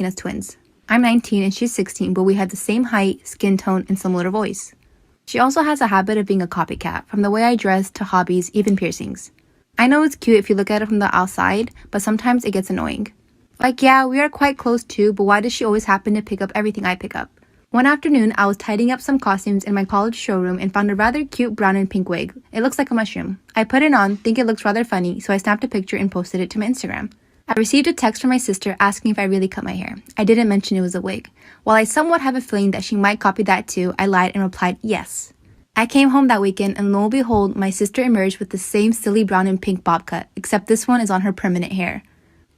as twins. I'm 19 and she's 16, but we have the same height, skin tone, and similar voice. She also has a habit of being a copycat, from the way I dress to hobbies, even piercings. I know it's cute if you look at it from the outside, but sometimes it gets annoying. Like, yeah, we are quite close too, but why does she always happen to pick up everything I pick up? One afternoon, I was tidying up some costumes in my college showroom and found a rather cute brown and pink wig. It looks like a mushroom. I put it on, think it looks rather funny, so I snapped a picture and posted it to my Instagram. I received a text from my sister asking if I really cut my hair. I didn't mention it was a wig. While I somewhat have a feeling that she might copy that too, I lied and replied yes. I came home that weekend and lo and behold, my sister emerged with the same silly brown and pink bob cut, except this one is on her permanent hair.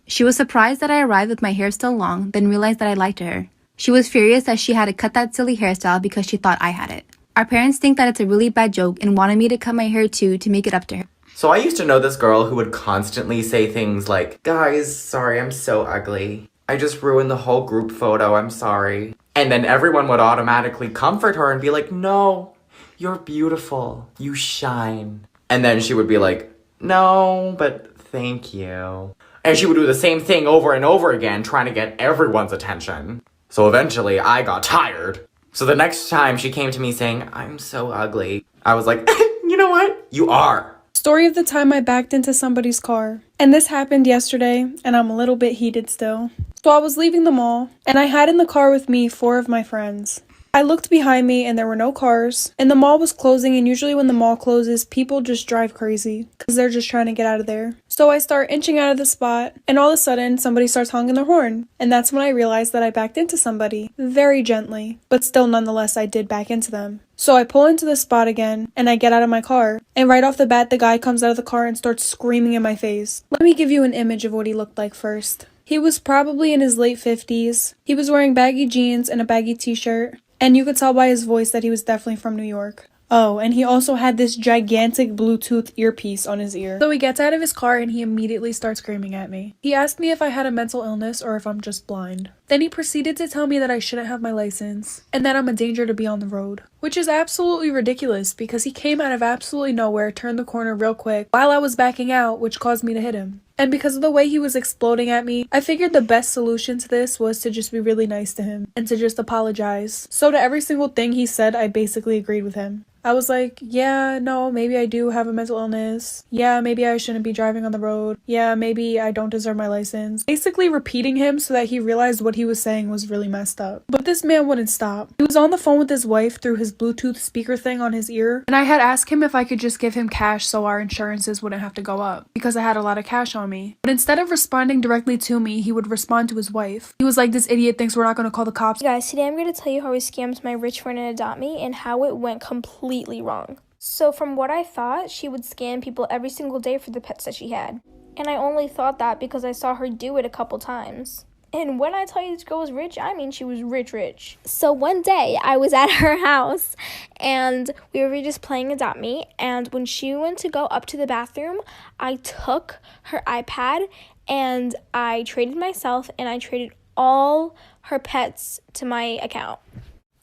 She was surprised that I arrived with my hair still long, then realized that I lied to her. She was furious that she had to cut that silly hairstyle because she thought I had it. Our parents think that it's a really bad joke and wanted me to cut my hair too to make it up to her. So I used to know this girl who would constantly say things like, "Guys, sorry, I'm so ugly. I just ruined the whole group photo, I'm sorry." And then everyone would automatically comfort her and be like, "No, you're beautiful. You shine." And then she would be like, "No, but thank you." And she would do the same thing over and over again, trying to get everyone's attention. So eventually, I got tired. So the next time she came to me saying, "I'm so ugly," I was like, "You know what? You are." Story of the time I backed into somebody's car. And this happened yesterday, and I'm a little bit heated still. So I was leaving the mall, and I had in the car with me 4 of my friends. I looked behind me and there were no cars, and the mall was closing, and usually when the mall closes, people just drive crazy because they're just trying to get out of there. So I start inching out of the spot, and all of a sudden, somebody starts honking their horn, and that's when I realized that I backed into somebody, very gently, but still nonetheless I did back into them. So I pull into the spot again, and I get out of my car, and right off the bat, the guy comes out of the car and starts screaming in my face. Let me give you an image of what he looked like first. He was probably in his late 50s. He was wearing baggy jeans and a baggy t-shirt. And you could tell by his voice that he was definitely from New York. Oh, and he also had this gigantic Bluetooth earpiece on his ear. So he gets out of his car and he immediately starts screaming at me. He asked me if I had a mental illness or if I'm just blind. Then he proceeded to tell me that I shouldn't have my license and that I'm a danger to be on the road. Which is absolutely ridiculous because he came out of absolutely nowhere, turned the corner real quick while I was backing out, which caused me to hit him. And because of the way he was exploding at me, I figured the best solution to this was to just be really nice to him and to just apologize. So to every single thing he said, I basically agreed with him. I was like, yeah, no, maybe I do have a mental illness. Yeah, maybe I shouldn't be driving on the road. Yeah, maybe I don't deserve my license. Basically repeating him so that he realized what he was saying was really messed up. But this man wouldn't stop. He was on the phone with his wife through his Bluetooth speaker thing on his ear. And I had asked him if I could just give him cash so our insurances wouldn't have to go up because I had a lot of cash on me. But instead of responding directly to me, he would respond to his wife. He was like, "This idiot thinks we're not going to call the cops." Hey guys, today I'm going to tell you how I scammed my rich friend and Adopt Me and how it went completely wrong. So from what I thought, she would scam people every single day for the pets that she had. And I only thought that because I saw her do it a couple times. And when I tell you this girl was rich, I mean she was rich. So one day I was at her house and we were just playing Adopt Me, and when she went to go up to the bathroom, I took her iPad and I traded myself and I traded all her pets to my account.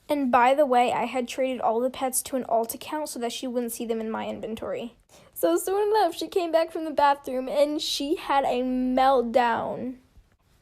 And by the way, I had traded all the pets to an alt account so that she wouldn't see them in my inventory. So soon enough, she came back from the bathroom and she had a meltdown.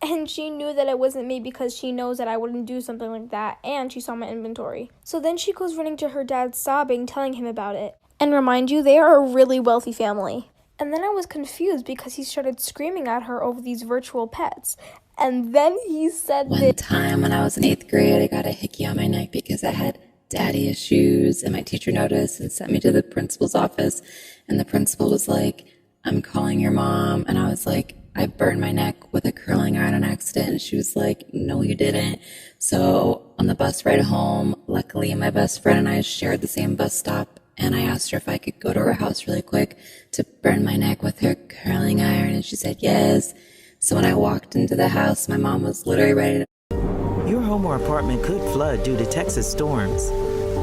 And she knew that it wasn't me because she knows that I wouldn't do something like that, and she saw my inventory. So then she goes running to her dad sobbing, telling him about it. And remind you, they are a really wealthy family. And then I was confused because he started screaming at her over these virtual pets. And then he said One time when I was in 8th grade, I got a hickey on my neck because I had daddy issues, and my teacher noticed and sent me to the principal's office. And the principal was like, "I'm calling your mom." And I was like, "I burned my neck with a curling iron on accident." And she was like, "No, you didn't." So on the bus ride home, luckily my best friend and I shared the same bus stop. And I asked her if I could go to her house really quick to burn my neck with her curling iron. And she said yes. So when I walked into the house, my mom was literally ready to... Your home or apartment could flood due to Texas storms.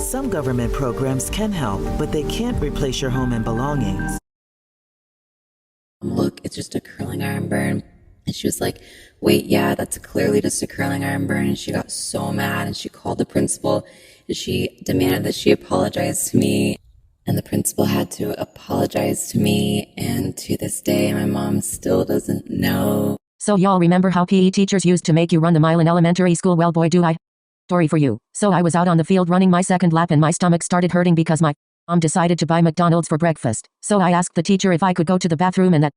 Some government programs can help, but they can't replace your home and belongings. Look, it's just a curling iron burn. And she was like, "Wait, yeah, that's clearly just a curling iron burn." And she got so mad and she called the principal and she demanded that she apologize to me. And the principal had to apologize to me. And to this day, my mom still doesn't know. So y'all remember how PE teachers used to make you run the mile in elementary school? Well boy do I. Story for you. So I was out on the field running my second lap and my stomach started hurting because my mom decided to buy McDonald's for breakfast. So I asked the teacher if I could go to the bathroom and that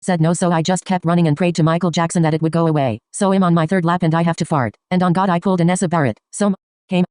said no, so I just kept running and prayed to Michael Jackson that it would go away. So I'm on my third lap and I have to fart. And on God I pulled an Essa Barrett. So came